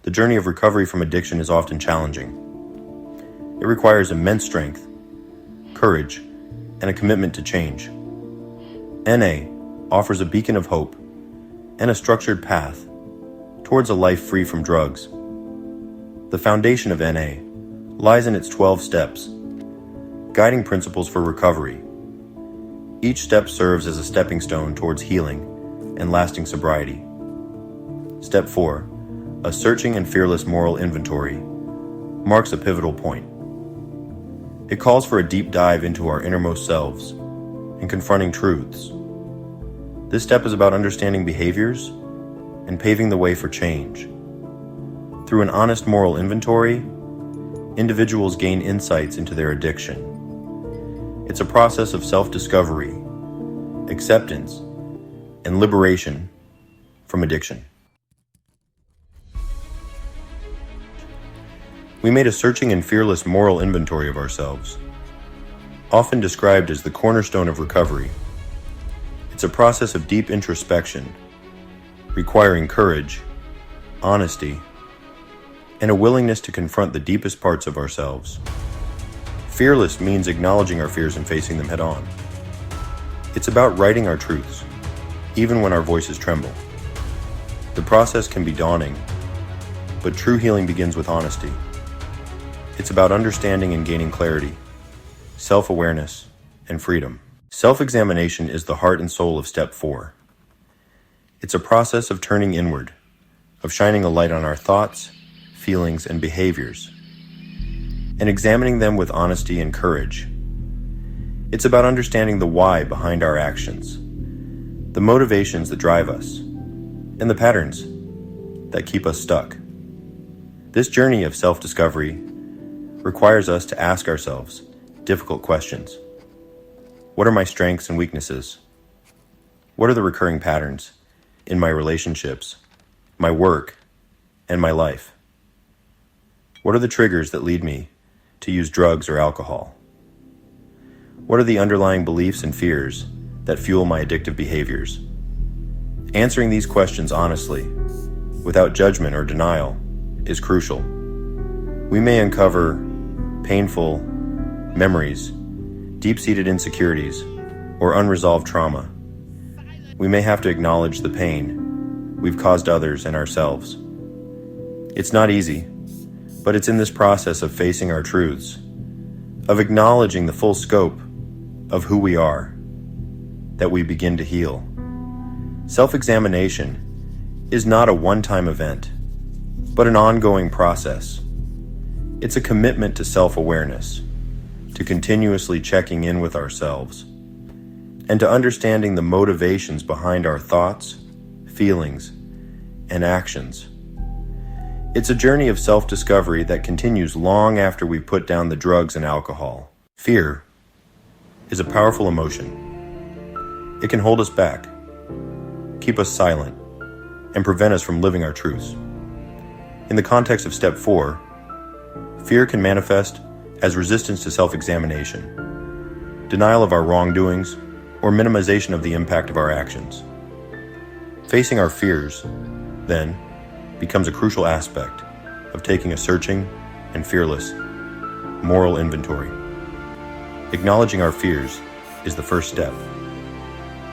the journey of recovery from addiction is often challenging. It requires immense strength, courage, and a commitment to change. NA offers a beacon of hope and a structured path towards a life free from drugs. The foundation of NA lies in its 12 steps, guiding principles for recovery. Each step serves as a stepping stone towards healing and lasting sobriety. Step 4, a searching and fearless moral inventory, marks a pivotal point. It calls for a deep dive into our innermost selves and confronting truths. This step is about understanding behaviors and paving the way for change. Through an honest moral inventory, individuals gain insights into their addiction. It's a process of self-discovery, acceptance, and liberation from addiction. We made a searching and fearless moral inventory of ourselves, often described as the cornerstone of recovery. It's a process of deep introspection, requiring courage, honesty, and a willingness to confront the deepest parts of ourselves. Fearless means acknowledging our fears and facing them head-on. It's about writing our truths, even when our voices tremble. The process can be daunting, but true healing begins with honesty. It's about understanding and gaining clarity, self-awareness, and freedom. Self-examination is the heart and soul of Step 4. It's a process of turning inward, of shining a light on our thoughts, feelings, and behaviors, and examining them with honesty and courage. It's about understanding the why behind our actions, the motivations that drive us, and the patterns that keep us stuck. This journey of self-discovery requires us to ask ourselves difficult questions. What are my strengths and weaknesses? What are the recurring patterns in my relationships, my work, and my life? What are the triggers that lead me to use drugs or alcohol? What are the underlying beliefs and fears that fuel my addictive behaviors? Answering these questions honestly, without judgment or denial, is crucial. We may uncover painful memories, deep-seated insecurities, or unresolved trauma. We may have to acknowledge the pain we've caused others and ourselves. It's not easy, but it's in this process of facing our truths, of acknowledging the full scope of who we are, that we begin to heal. Self-examination is not a one-time event, but an ongoing process. It's a commitment to self-awareness, to continuously checking in with ourselves, and to understanding the motivations behind our thoughts, feelings, and actions. It's a journey of self-discovery that continues long after we put down the drugs and alcohol. Fear is a powerful emotion. It can hold us back, keep us silent, and prevent us from living our truths. In the context of Step 4, fear can manifest as resistance to self-examination, denial of our wrongdoings, or minimization of the impact of our actions. Facing our fears, then, becomes a crucial aspect of taking a searching and fearless moral inventory. Acknowledging our fears is the first step.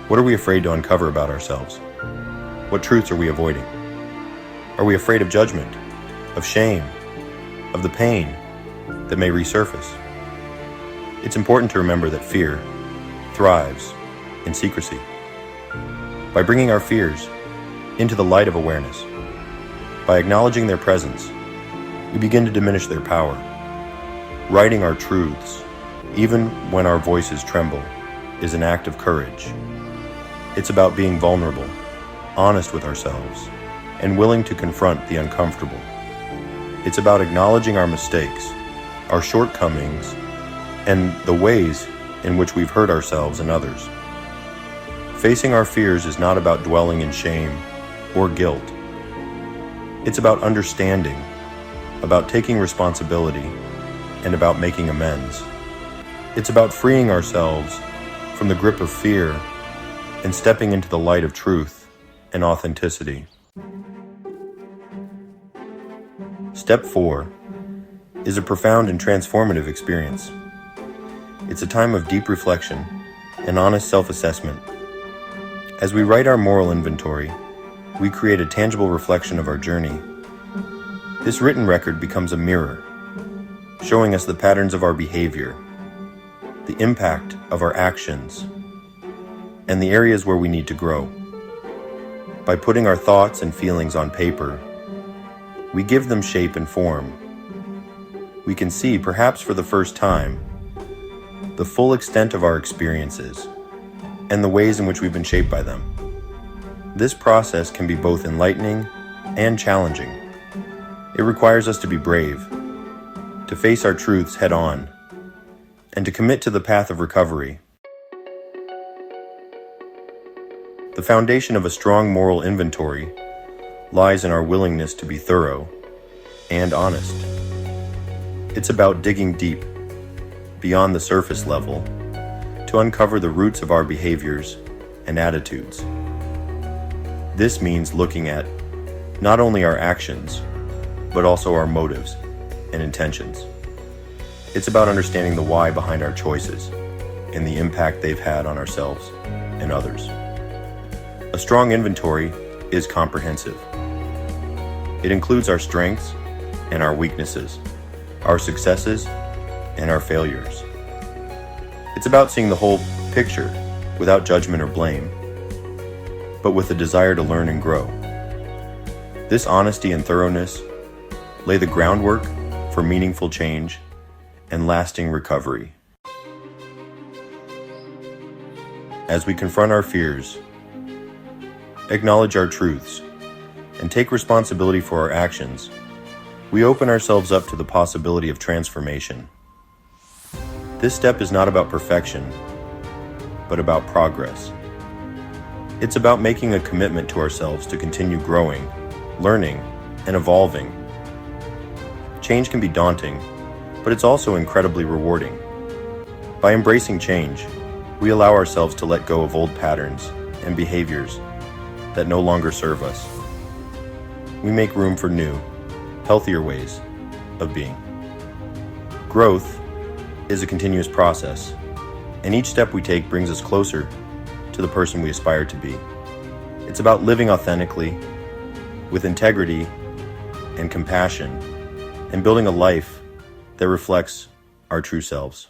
What are we afraid to uncover about ourselves? What truths are we avoiding? Are we afraid of judgment, of shame, of the pain that may resurface? It's important to remember that fear thrives in secrecy. By bringing our fears into the light of awareness, by acknowledging their presence, we begin to diminish their power. Writing our truths, even when our voices tremble, is an act of courage. It's about being vulnerable, honest with ourselves, and willing to confront the uncomfortable. It's about acknowledging our mistakes, our shortcomings, and the ways in which we've hurt ourselves and others. Facing our fears is not about dwelling in shame or guilt. It's about understanding, about taking responsibility, and about making amends. It's about freeing ourselves from the grip of fear and stepping into the light of truth and authenticity. Step 4 is a profound and transformative experience. It's a time of deep reflection and honest self-assessment. As we write our moral inventory, we create a tangible reflection of our journey. This written record becomes a mirror, showing us the patterns of our behavior, the impact of our actions, and the areas where we need to grow. By putting our thoughts and feelings on paper, we give them shape and form. We can see, perhaps for the first time, the full extent of our experiences and the ways in which we've been shaped by them. This process can be both enlightening and challenging. It requires us to be brave, to face our truths head on, and to commit to the path of recovery. The foundation of a strong moral inventory lies in our willingness to be thorough and honest. It's about digging deep, beyond the surface level, to uncover the roots of our behaviors and attitudes. This means looking at not only our actions, but also our motives and intentions. It's about understanding the why behind our choices and the impact they've had on ourselves and others. A strong inventory is comprehensive. It includes our strengths and our weaknesses, our successes and our failures. It's about seeing the whole picture without judgment or blame, but with a desire to learn and grow. This honesty and thoroughness lay the groundwork for meaningful change and lasting recovery. As we confront our fears, acknowledge our truths, and take responsibility for our actions, we open ourselves up to the possibility of transformation. This step is not about perfection, but about progress. It's about making a commitment to ourselves to continue growing, learning, and evolving. Change can be daunting, but it's also incredibly rewarding. By embracing change, we allow ourselves to let go of old patterns and behaviors that no longer serve us. We make room for new, healthier ways of being. Growth is a continuous process, and each step we take brings us closer to the person we aspire to be. It's about living authentically, with integrity and compassion, and building a life that reflects our true selves.